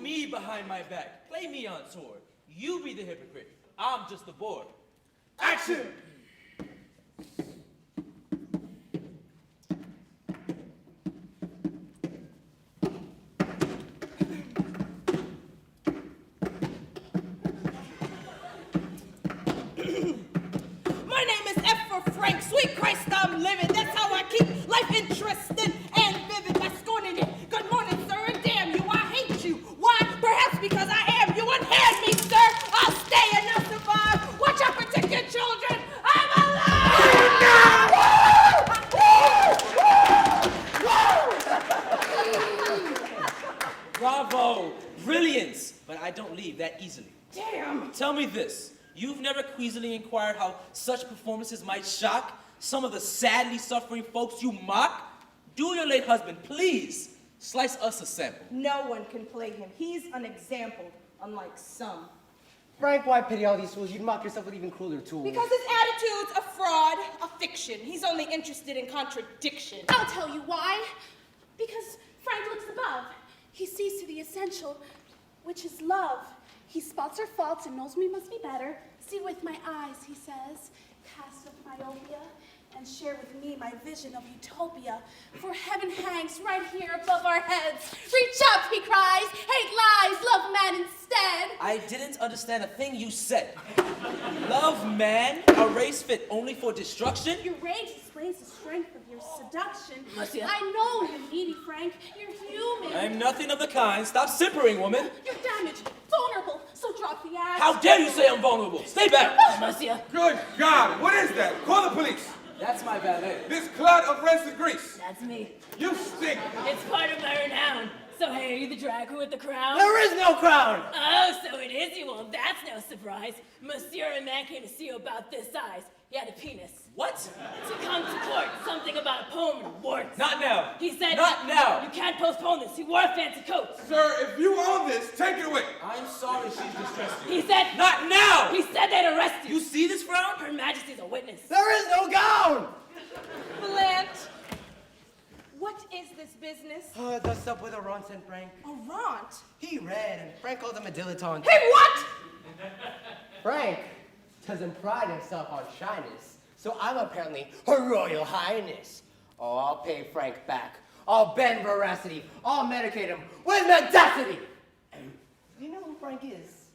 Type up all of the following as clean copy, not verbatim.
me behind my back. Play me on tour. You be the hypocrite. I'm just the bored. Action! My name is F for Frank. Sweet Christ, I'm living. That's how I keep life interesting and vivid by scorning it. Good morning, sir, and damn you, I hate you. Why? Perhaps because I am you. Unhand me, sir. I'll stay and not survive. Watch out, protect your children. I'm alive! Bravo! Brilliance! But I don't leave that easily. Damn! Tell me this. You've never queasily inquired how such performances might shock some of the sadly suffering folks you mock? Do your late husband, please, slice us a sample. No one can play him. He's unexampled, unlike some. Frank, why pity all these fools? You'd mock yourself with even crueler tools. Because his attitude's a fraud, a fiction. He's only interested in contradiction. I'll tell you why. Because Frank looks above. He sees to the essential, which is love. He spots our faults and knows we must be better. See with my eyes, he says, cast off myopia and share with me my vision of utopia. For heaven hangs right here above our heads. Reach up, he cries, hate lies, love man instead. I didn't understand a thing you said. Love man, a race fit only for destruction? Your rage explains the strength of your seduction. Monsieur. I know you're needy, Frank. You're human. I'm nothing of the kind. Stop simpering, woman. You're damaged, vulnerable, so drop the axe. How dare you say I'm vulnerable? Stay back. Monsieur. Good God, what is that? Call the police. That's my valet. This cloud of rancid grease. That's me. You stink. It's part of my renown. So hey, are you the drag queen with the crown? There is no crown! Oh, so it is you. Well, that's no surprise. Monsieur and man came to see you about this size. He had a penis. What? To come to court, something about a poem and warts. Not now. He said, Not now. You can't postpone this. He wore a fancy coat. Sir, if you own this, take it away. I'm sorry she's distressed you. He said, Not now! He said they'd arrest you. You see this frown? Her Majesty's a witness. There is no gown! Blant, what is this business? The subway with Ron sent Frank. A rant? He read, and Frank called him a dilettante. Hey, what? Frank doesn't pride himself on shyness, so I'm apparently Her Royal Highness. Oh, I'll pay Frank back. I'll bend veracity. I'll medicate him with mendacity. Do you know who Frank is?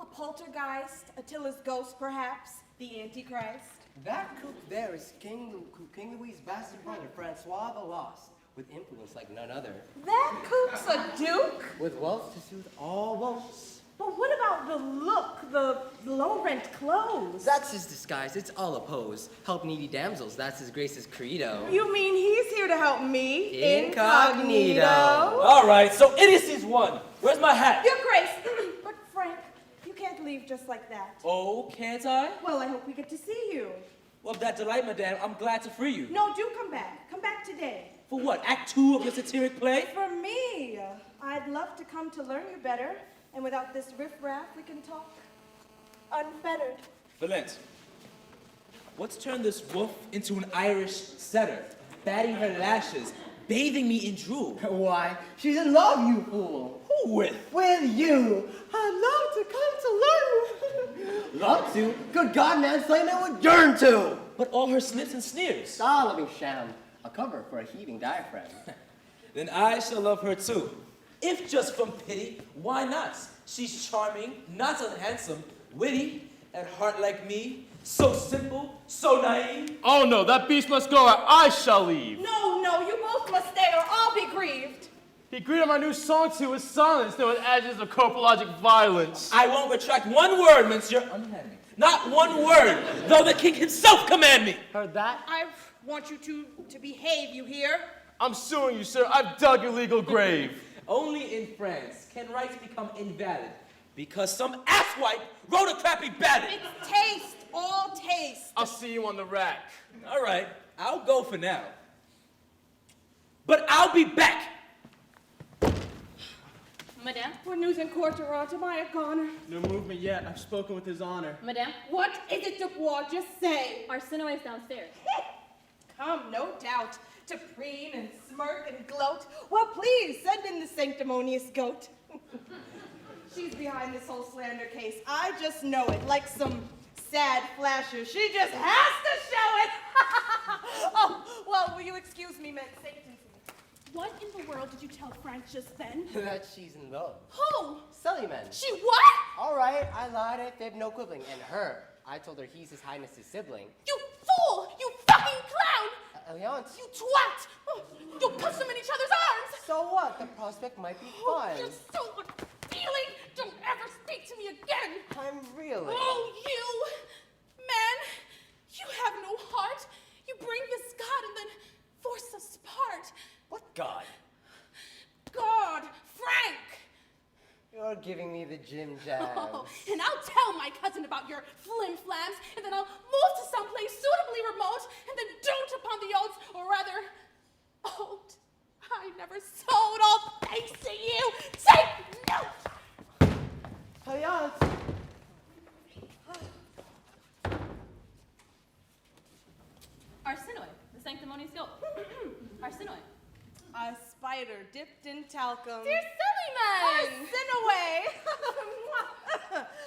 A poltergeist, Attila's ghost, perhaps, the Antichrist. That cook there is King Louis's bastard brother, Francois the Lost, with influence like none other. That cook's a duke? With wealth to soothe all woes. But what about the look, the low-rent clothes? That's his disguise. It's all a pose. Help needy damsels. That's his grace's credo. You mean he's here to help me? Incognito. All right, so idiocy's won. Where's my hat? Your Grace. But Frank, you can't leave just like that. Oh, can't I? Well, I hope we get to see you. Well, that delight, madame. I'm glad to free you. No, do come back. Come back today. For what? Act 2 of your satiric play? For me, I'd love to come to learn you better. And without this riffraff, we can talk unfettered. Valent, what's turned this wolf into an Irish setter, batting her lashes, bathing me in drool? Why? She's in love, you fool. Who with? With you. I'd love to come to learn. Love to? Good God, man, Slayman would yearn to. But all her sniffs and sneers. Ah, loving sham. A cover for a heaving diaphragm. Then I shall love her too. If just from pity, why not? She's charming, not so handsome, witty, at heart like me, so simple, so naive. Oh no, that beast must go or I shall leave. No, you both must stay or I'll be grieved. He greeted my new song to with silence, though with edges of copologic violence. I won't retract one word, monsieur. Unhand me. Not one word, though the king himself command me. Heard that? I want you to behave, you hear? I'm suing you, sir. I've dug your legal grave. Only in France can rights become invalid because some asswipe wrote a crappy ballad. It's taste, all taste. I'll see you on the rack. All right, I'll go for now. But I'll be back. Madame? What news in court, to my O'Connor? No movement yet. I've spoken with his honor. Madame? What is it, Dubois? Just say. Arsinoe is downstairs. Come, no doubt, to preen and smirk and gloat. Well, please, send in the sanctimonious goat. She's behind this whole slander case. I just know it, like some sad flasher. She just has to show it. Oh, well, will you excuse me, Miss Satan? What in the world did you tell Frank just then? That she's in love. Who? Sullyman. She what? All right, I lied. I fibbed, no quibbling. And her, I told her he's His Highness's sibling. You fool! You fucking clown! Alliance. You twat! Oh, you push them in each other's arms! So what? The prospect might be Oh, fun. you're so appealing! Don't ever speak to me again! I'm really. Oh, you! Man, you have no heart. You bring this God and then force us apart. What God? God, Frank! You're giving me the Jim Jabs. Oh, and I'll tell my cousin about your flim-flams, and then I'll move to someplace suitably remote, and then dote upon the oats, or rather, oat. I never sold all thanks to you. Take note! Alliance. Arsenoi, the sanctimonious guilt. Arsenoi. A spider dipped in talcum. Dear Sullyman! Arsenoi!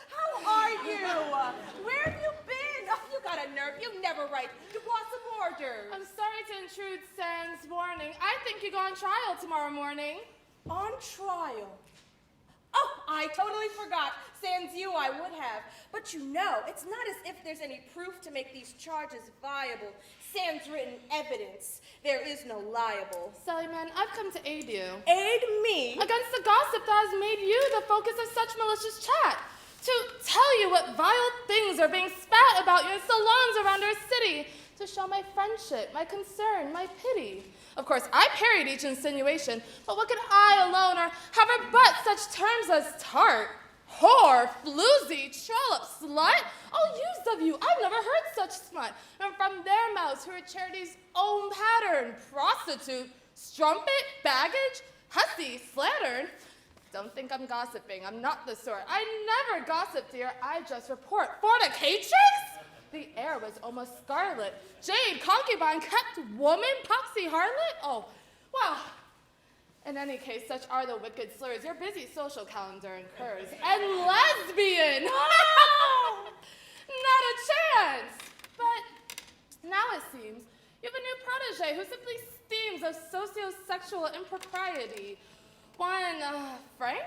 How are you? Where have you been? Oh, you got a nerve. You never write Dubois orders. I'm sorry to intrude sans warning. I think you go on trial tomorrow morning. On trial. Oh, I totally forgot. Sans you, I would have. But you know, it's not as if there's any proof to make these charges viable. Sans written evidence. There is no liable. Sullyman, I've come to aid you. Aid me? Against the gossip that has made you the focus of such malicious chat. To tell you what vile things are being spat about you in salons around our city. To show my friendship, my concern, my pity. Of course, I parried each insinuation, but what could I alone or have rebut such terms as tart, whore, floozy, trollop, slut? All used of you, I've never heard such smut. And from their mouths who are charity's own pattern, prostitute, strumpet, baggage, hussy, slattern. Don't think I'm gossiping, I'm not the sort. I never gossip, dear, I just report. Fornicatrix? The air was almost scarlet. Jade, concubine, kept woman, poxy, harlot? Oh, well. In any case, such are the wicked slurs your busy social calendar incurs. And lesbian! Not a chance! But now it seems you have a new protege who simply steams of socio-sexual impropriety. One, Frank?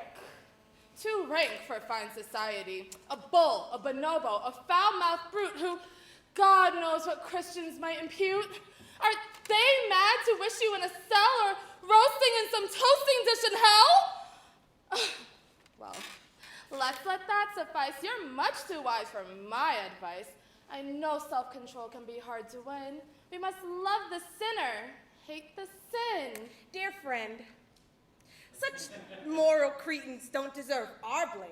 Too rank for fine society. A bull, a bonobo, a foul-mouthed brute who, God knows what Christians might impute. Are they mad to wish you in a cell or roasting in some toasting dish in hell? Well, let's let that suffice. You're much too wise for my advice. I know self-control can be hard to win. We must love the sinner, hate the sin. Dear friend, such moral cretins don't deserve our blame.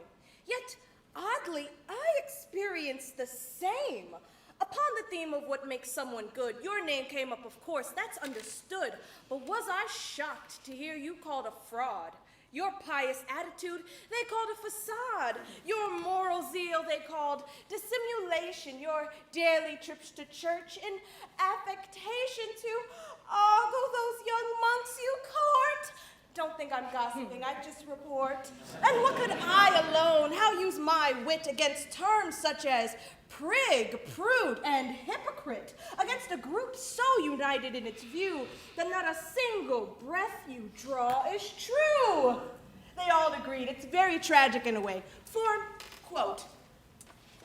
Yet, oddly, I experience the same. Upon the theme of what makes someone good, your name came up, of course, that's understood. But was I shocked to hear you called a fraud? Your pious attitude, they called a facade. Your moral zeal, they called dissimulation. Your daily trips to church, an affectation to ogle those young monks you court. Don't think I'm gossiping, I just report. And what could I alone, how use my wit against terms such as prig, prude, and hypocrite, against a group so united in its view that not a single breath you draw is true? They all agreed, it's very tragic in a way. For, quote,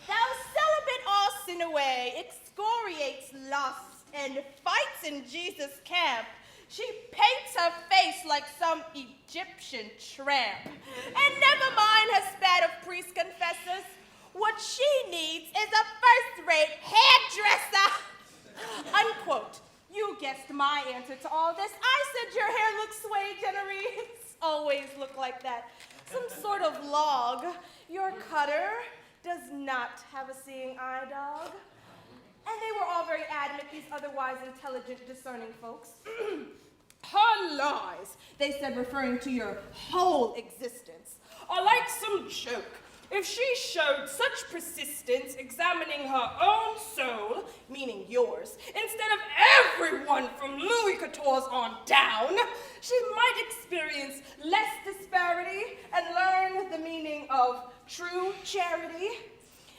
thou celibate all sin away, excoriates lust, and fights in Jesus' camp. She paints her face like some Egyptian tramp. And never mind her spat of priest confessors. What she needs is a first-rate hairdresser. Unquote. You guessed my answer to all this. I said your hair looks sway, Jennery. It's always looked like that. Some sort of log. Your cutter does not have a seeing eye, dog. And they were all very adamant, these otherwise intelligent, discerning folks. Her lies, they said, referring to your whole existence, are like some joke. If she showed such persistence examining her own soul, meaning yours, instead of everyone from Louis XIV on down, she might experience less disparity and learn of true charity.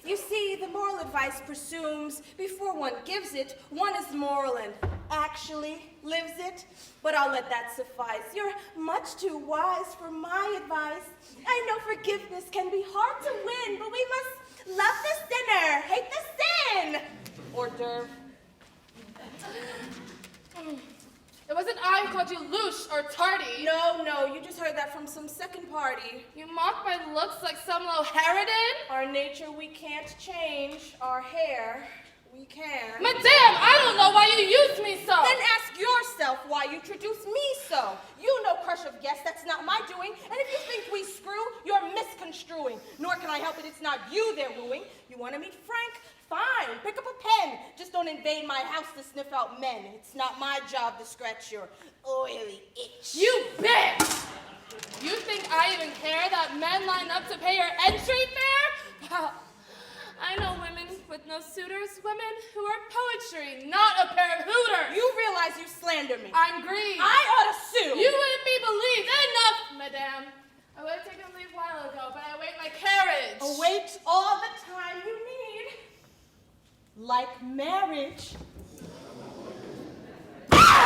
You see, the moral advice presumes before one gives it, one is moral and actually lives it. But I'll let that suffice. You're much too wise for my advice. I know forgiveness can be hard to win, but we must love the sinner, hate the sin. Hors d'oeuvre. It wasn't I who called you louche or tardy. No, you just heard that from some second party. You mock my looks like some low-herited? Our nature we can't change, our hair we can. Madame, I don't know why you used me so. Then ask yourself why you introduced me so. You know, crush of guests, that's not my doing. And if you think we screw, you're misconstruing. Nor can I help it, it's not you they're wooing. You want to meet Frank? Fine, pick up a pen. Just don't invade my house to sniff out men. It's not my job to scratch your oily itch. You bitch! You think I even care that men line up to pay your entry fare? Well, I know women with no suitors, women who are poetry, not a pair of hooters. You realize you slander me. I'm grieved. I ought to sue. You wouldn't be believed. Enough, madame. I would have taken leave a while ago, but I await my carriage. Await all the time you need. Like marriage. Proof.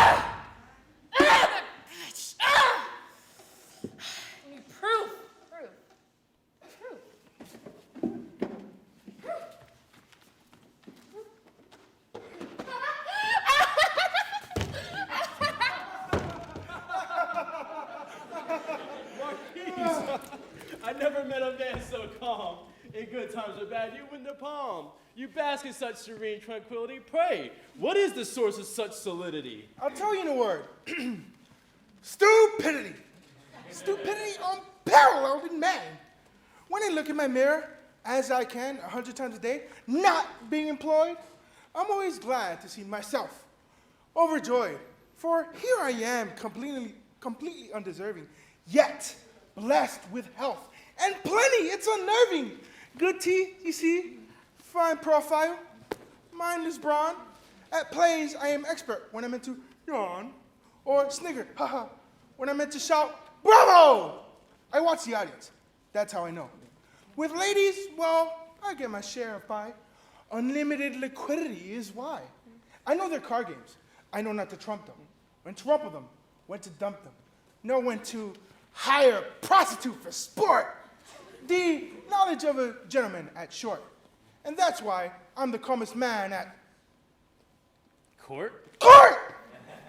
I never met a man so calm. In good times or bad, you win the palm. You bask in such serene tranquility. Pray, what is the source of such solidity? I'll tell you in a word. Stupidity. Stupidity unparalleled in man. When I look in my mirror, as I can 100 times a day, not being employed, I'm always glad to see myself. Overjoyed. For here I am, completely undeserving, yet blessed with health. And plenty, it's unnerving. Good teeth, you see, fine profile, mindless brawn. At plays, I am expert when I'm meant to yawn or snigger, haha, when I'm meant to shout, bravo! I watch the audience. That's how I know. With ladies, well, I get my share of pie. Unlimited liquidity is why. I know their card games. I know not to trump them, when to rumple them, when to dump them. Know when to hire a prostitute for sport. The knowledge of a gentleman at short. And that's why I'm the calmest man at Court? court!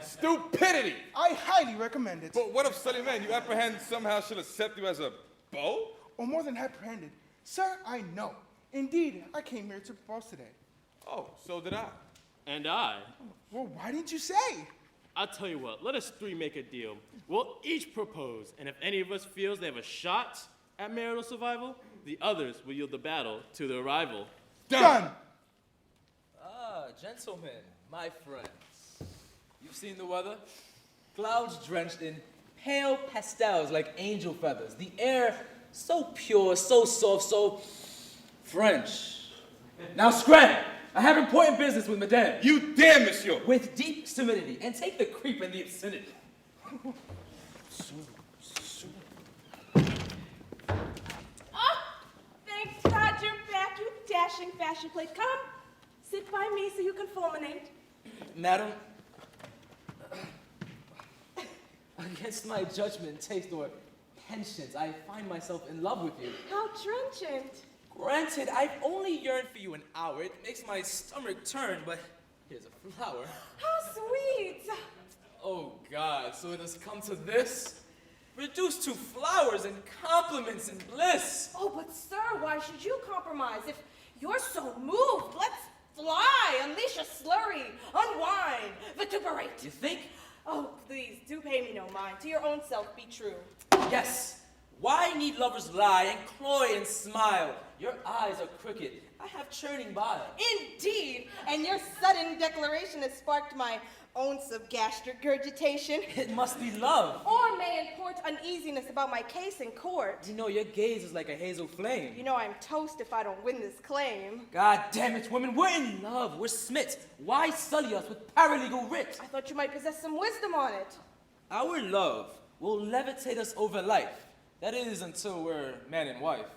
Stupidity. I highly recommend it. But what if, silly man, you apprehend somehow she'll accept you as a beau? Or more than apprehended. Sir, I know. Indeed, I came here to propose today. Oh, so did I. And I. Well, why didn't you say? I'll tell you what, let us three make a deal. We'll each propose, and if any of us feels they have a shot at marital survival, the others will yield the battle to the rival. Done. Ah, gentlemen, my friends. You've seen the weather? Clouds drenched in pale pastels like angel feathers. The air so pure, so soft, so French. Now scram! I have important business with Madame. You dare, monsieur. With deep timidity, and take the creep in the obscenity. Oh, thank God you're back, you dashing fashion plate. Come, sit by me so you can fulminate. Madam, against my judgment, taste, or penchant, I find myself in love with you. How trenchant. Granted, I've only yearned for you an hour. It makes my stomach turn, but here's a flower. How sweet. Oh, God, so it has come to this? Reduced to flowers and compliments and bliss. Oh, but sir, why should you compromise? If you're so moved, let's fly, unleash a slurry, unwind, vituperate. You think? Oh, please, do pay me no mind. To your own self, be true. Yes. Why need lovers lie and cloy and smile? Your eyes are crooked. I have churning bile. Indeed, and your sudden declaration has sparked my ounce of gastric gurgitation. It must be love. Or may import uneasiness about my case in court. You know, your gaze is like a hazel flame. You know I'm toast if I don't win this claim. God damn it, women, we're in love. We're smit. Why sully us with paralegal writ? I thought you might possess some wisdom on it. Our love will levitate us over life. That is until we're man and wife.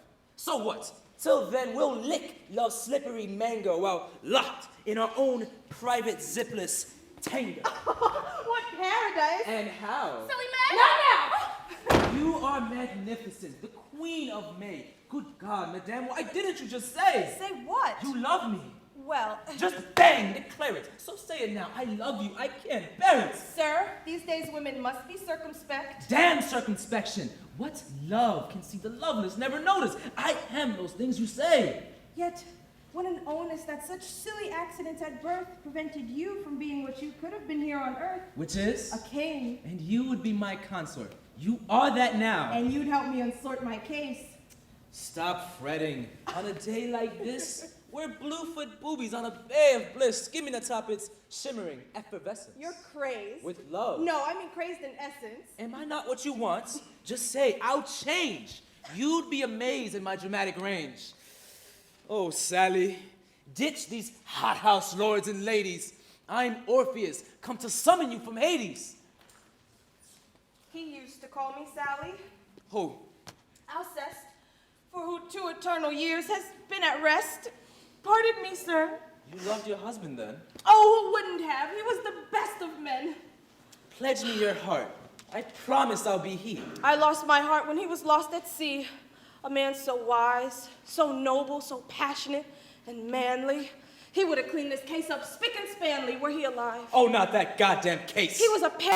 So what? Till then, we'll lick love's slippery mango while locked in our own private zipless tango. What paradise! And how? Silly man! Not now! You are magnificent, the queen of May. Good God, madame, why didn't you just say? Say what? You love me. Well, Just bang, declare it. So say it now. I love you. I can't bear it. sir, these days women must be circumspect. Damn circumspection. What love can see the loveless, never notice? I am those things you say. Yet, what an onus that such silly accidents at birth prevented you from being what you could have been here on earth. Which is? A king. And you would be my consort. You are that now. And you'd help me unsort my case. Stop fretting. On a day like this, we're bluefoot boobies on a bay of bliss, skimming atop its shimmering effervescence. You're crazed. With love. No, I mean crazed in essence. Am I not what you want? Just say, I'll change. You'd be amazed at my dramatic range. Oh, Sally, ditch these hothouse lords and ladies. I'm Orpheus, come to summon you from Hades. He used to call me Sally. Who? Alcest, for who 2 eternal years has been at rest. Pardon me, sir. You loved your husband then? Oh, who wouldn't have? He was the best of men. Pledge me your heart. I promise I'll be he. I lost my heart when he was lost at sea. A man so wise, so noble, so passionate and manly. He would have cleaned this case up spick and spanly were he alive. Oh, not that goddamn case. He was a